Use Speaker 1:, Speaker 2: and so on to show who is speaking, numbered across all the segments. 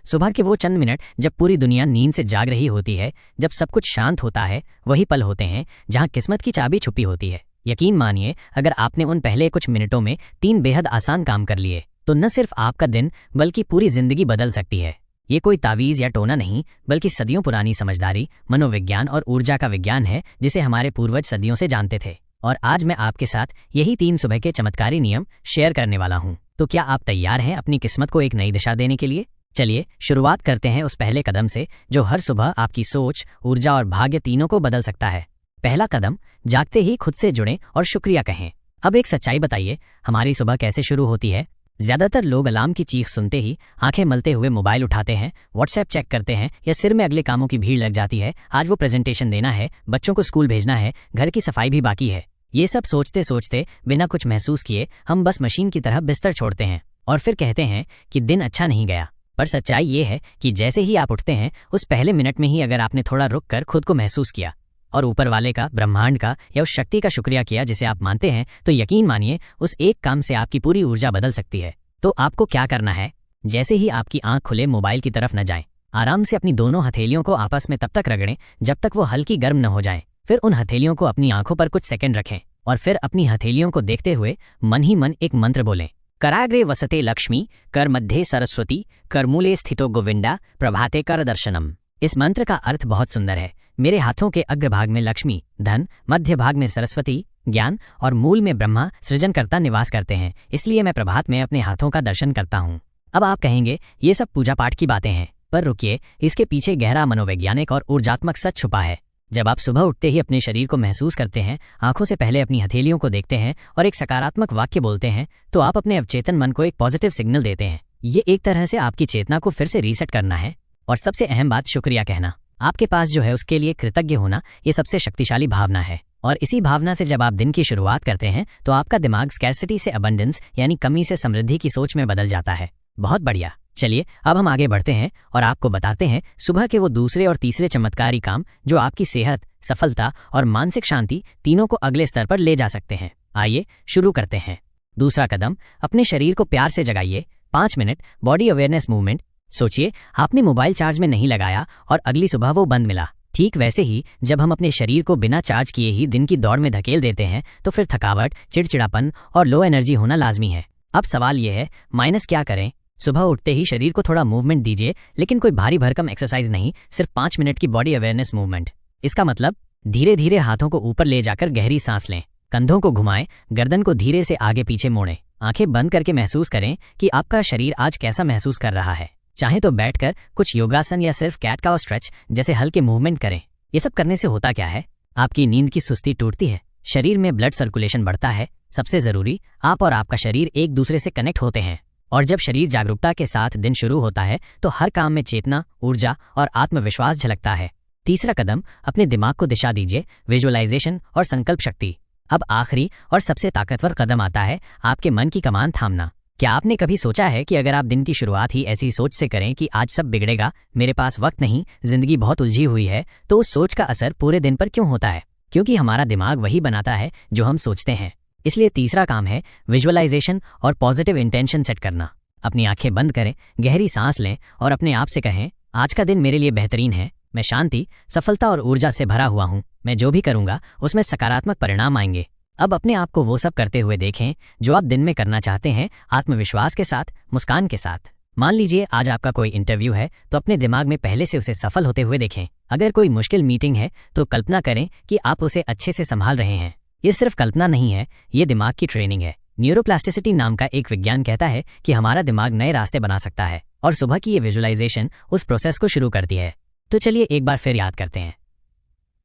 Speaker 1: सुबह के वो चंद मिनट जब पूरी दुनिया नींद से जाग रही होती है, जब सब कुछ शांत होता है, वही पल होते हैं जहां किस्मत की चाबी छुपी होती है। यकीन मानिए, अगर आपने उन पहले कुछ मिनटों में 3 बेहद आसान काम कर लिए तो न सिर्फ आपका दिन बल्कि पूरी जिंदगी बदल सकती है। ये कोई तावीज़ या टोना नहीं, बल्कि सदियों पुरानी समझदारी, मनोविज्ञान और ऊर्जा का विज्ञान है जिसे हमारे पूर्वज सदियों से जानते थे। और आज मैं आपके साथ यही 3 सुबह के चमत्कारी नियम शेयर करने वाला हूँ। तो क्या आप तैयार हैं अपनी किस्मत को एक नई दिशा देने के लिए? चलिए शुरुआत करते हैं उस पहले कदम से जो हर सुबह आपकी सोच, ऊर्जा और भाग्य तीनों को बदल सकता है। पहला कदम, जागते ही खुद से जुड़ें और शुक्रिया कहें। अब एक सच्चाई बताइए, हमारी सुबह कैसे शुरू होती है? ज्यादातर लोग अलार्म की चीख सुनते ही आंखें मलते हुए मोबाइल उठाते हैं, व्हाट्सएप चेक करते हैं या सिर में अगले कामों की भीड़ लग जाती है। आज वो प्रेजेंटेशन देना है, बच्चों को स्कूल भेजना है, घर की सफाई भी बाकी है। ये सब सोचते सोचते बिना कुछ महसूस किए हम बस मशीन की तरह बिस्तर छोड़ते हैं और फिर कहते हैं कि दिन अच्छा नहीं गया। पर सच्चाई ये है कि जैसे ही आप उठते हैं, उस पहले मिनट में ही अगर आपने थोड़ा रुक कर खुद को महसूस किया और ऊपर वाले का, ब्रह्मांड का या उस शक्ति का शुक्रिया किया जिसे आप मानते हैं, तो यकीन मानिए उस एक काम से आपकी पूरी ऊर्जा बदल सकती है। तो आपको क्या करना है? जैसे ही आपकी आंख खुले, मोबाइल की तरफ न जाएं। आराम से अपनी दोनों हथेलियों को आपस में तब तक रगड़ें जब तक वो हल्की गर्म न हो जाएं। फिर उन हथेलियों को अपनी आंखों पर कुछ सेकंड रखें और फिर अपनी हथेलियों को देखते हुए मन ही मन एक मंत्र बोलें। कराग्रे वसते लक्ष्मी, कर मध्य सरस्वती, करमूले स्थितो गोविंदा, प्रभाते कर दर्शनम। इस मंत्र का अर्थ बहुत सुंदर है। मेरे हाथों के अग्रभाग में लक्ष्मी, धन, मध्य भाग में सरस्वती, ज्ञान और मूल में ब्रह्मा, सृजनकर्ता निवास करते हैं, इसलिए मैं प्रभात में अपने हाथों का दर्शन करता हूँ। अब आप कहेंगे ये सब पूजा पाठ की बातें हैं, पर रुकिए, इसके पीछे गहरा मनोवैज्ञानिक और ऊर्जात्मक सच छुपा है। जब आप सुबह उठते ही अपने शरीर को महसूस करते हैं, आंखों से पहले अपनी हथेलियों को देखते हैं और एक सकारात्मक वाक्य बोलते हैं, तो आप अपने अवचेतन मन को एक पॉजिटिव सिग्नल देते हैं। ये एक तरह से आपकी चेतना को फिर से रीसेट करना है। और सबसे अहम बात, शुक्रिया कहना। आपके पास जो है उसके लिए कृतज्ञ होना, ये सबसे शक्तिशाली भावना है। और इसी भावना से जब आप दिन की शुरुआत करते हैं तो आपका दिमाग स्कैर्सिटी से अबंडेंस यानी कमी से समृद्धि की सोच में बदल जाता है। बहुत बढ़िया। चलिए अब हम आगे बढ़ते हैं और आपको बताते हैं सुबह के वो दूसरे और तीसरे चमत्कारी काम जो आपकी सेहत, सफलता और मानसिक शांति तीनों को अगले स्तर पर ले जा सकते हैं। आइए शुरू करते हैं। दूसरा कदम, अपने शरीर को प्यार से जगाइए। 5 मिनट बॉडी अवेयरनेस मूवमेंट। सोचिए, आपने मोबाइल चार्ज में नहीं लगाया और अगली सुबह वो बंद मिला। ठीक वैसे ही जब हम अपने शरीर को बिना चार्ज किए ही दिन की दौड़ में धकेल देते हैं तो फिर थकावट, चिड़चिड़ापन और लो एनर्जी होना लाजमी है। अब सवाल यह है, माइनस क्या करें? सुबह उठते ही शरीर को थोड़ा मूवमेंट दीजिए, लेकिन कोई भारी भरकम एक्सरसाइज नहीं, सिर्फ 5 मिनट की बॉडी अवेयरनेस मूवमेंट। इसका मतलब धीरे धीरे हाथों को ऊपर ले जाकर गहरी सांस लें, कंधों को घुमाएं, गर्दन को धीरे से आगे पीछे मोड़ें, आंखें बंद करके महसूस करें कि आपका शरीर आज कैसा महसूस कर रहा है। चाहे तो बैठकर कुछ योगासन या सिर्फ कैट काउ स्ट्रेच जैसे हल्के मूवमेंट करें। ये सब करने से होता क्या है? आपकी नींद की सुस्ती टूटती है, शरीर में ब्लड सर्कुलेशन बढ़ता है। सबसे जरूरी, आप और आपका शरीर एक दूसरे से कनेक्ट होते हैं। और जब शरीर जागरूकता के साथ दिन शुरू होता है तो हर काम में चेतना, ऊर्जा और आत्मविश्वास झलकता है। तीसरा कदम, अपने दिमाग को दिशा दीजिए, विजुअलाइजेशन और संकल्प शक्ति। अब आखिरी और सबसे ताकतवर कदम आता है, आपके मन की कमान थामना। क्या आपने कभी सोचा है कि अगर आप दिन की शुरुआत ही ऐसी सोच से करें कि आज सब बिगड़ेगा, मेरे पास वक्त नहीं, जिंदगी बहुत उलझी हुई है, तो उस सोच का असर पूरे दिन पर क्यों होता है? क्योंकि हमारा दिमाग वही बनाता है जो हम सोचते हैं। इसलिए तीसरा काम है विजुअलाइजेशन और पॉजिटिव इंटेंशन सेट करना। अपनी आंखें बंद करें, गहरी सांस लें और अपने आप से कहें, आज का दिन मेरे लिए बेहतरीन है, मैं शांति, सफलता और ऊर्जा से भरा हुआ हूँ, मैं जो भी करूँगा उसमें सकारात्मक परिणाम आएंगे। अब अपने आप को वो सब करते हुए देखें जो आप दिन में करना चाहते हैं, आत्मविश्वास के साथ, मुस्कान के साथ। मान लीजिए आज आपका कोई इंटरव्यू है तो अपने दिमाग में पहले से उसे सफल होते हुए देखें। अगर कोई मुश्किल मीटिंग है तो कल्पना करें कि आप उसे अच्छे से संभाल रहे हैं। ये सिर्फ कल्पना नहीं है, ये दिमाग की ट्रेनिंग है। न्यूरोप्लास्टिसिटी नाम का एक विज्ञान कहता है कि हमारा दिमाग नए रास्ते बना सकता है और सुबह की ये विजुअलाइजेशन उस प्रोसेस को शुरू करती है। तो चलिए एक बार फिर याद करते हैं।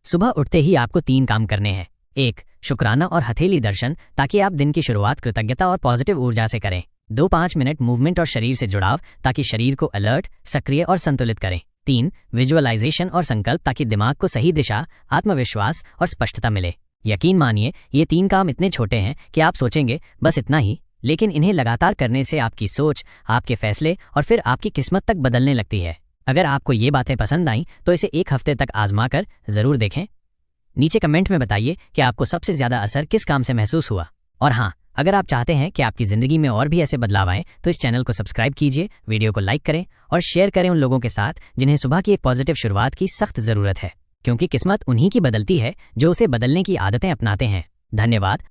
Speaker 1: सुबह उठते ही आपको 3 काम करने हैं। 1, शुक्राना और हथेली दर्शन, ताकि आप दिन की शुरुआत कृतज्ञता और पॉजिटिव ऊर्जा से करें। 2, 5 मिनट मूवमेंट और शरीर से जुड़ाव, ताकि शरीर को अलर्ट, सक्रिय और संतुलित करें। 3, विजुअलाइजेशन और संकल्प, ताकि दिमाग को सही दिशा, आत्मविश्वास और स्पष्टता मिले। यकीन मानिए ये 3 काम इतने छोटे हैं कि आप सोचेंगे बस इतना ही, लेकिन इन्हें लगातार करने से आपकी सोच, आपके फैसले और फिर आपकी किस्मत तक बदलने लगती है। अगर आपको ये बातें पसंद आईं तो इसे 1 हफ्ते तक आजमा कर जरूर देखें। नीचे कमेंट में बताइए कि आपको सबसे ज्यादा असर किस काम से महसूस हुआ। और हाँ, अगर आप चाहते हैं कि आपकी ज़िंदगी में और भी ऐसे बदलाव आएँ तो इस चैनल को सब्सक्राइब कीजिए, वीडियो को लाइक करें और शेयर करें उन लोगों के साथ जिन्हें सुबह की एक पॉजिटिव शुरुआत की सख्त ज़रूरत है, क्योंकि किस्मत उन्हीं की बदलती है जो उसे बदलने की आदतें अपनाते हैं। धन्यवाद।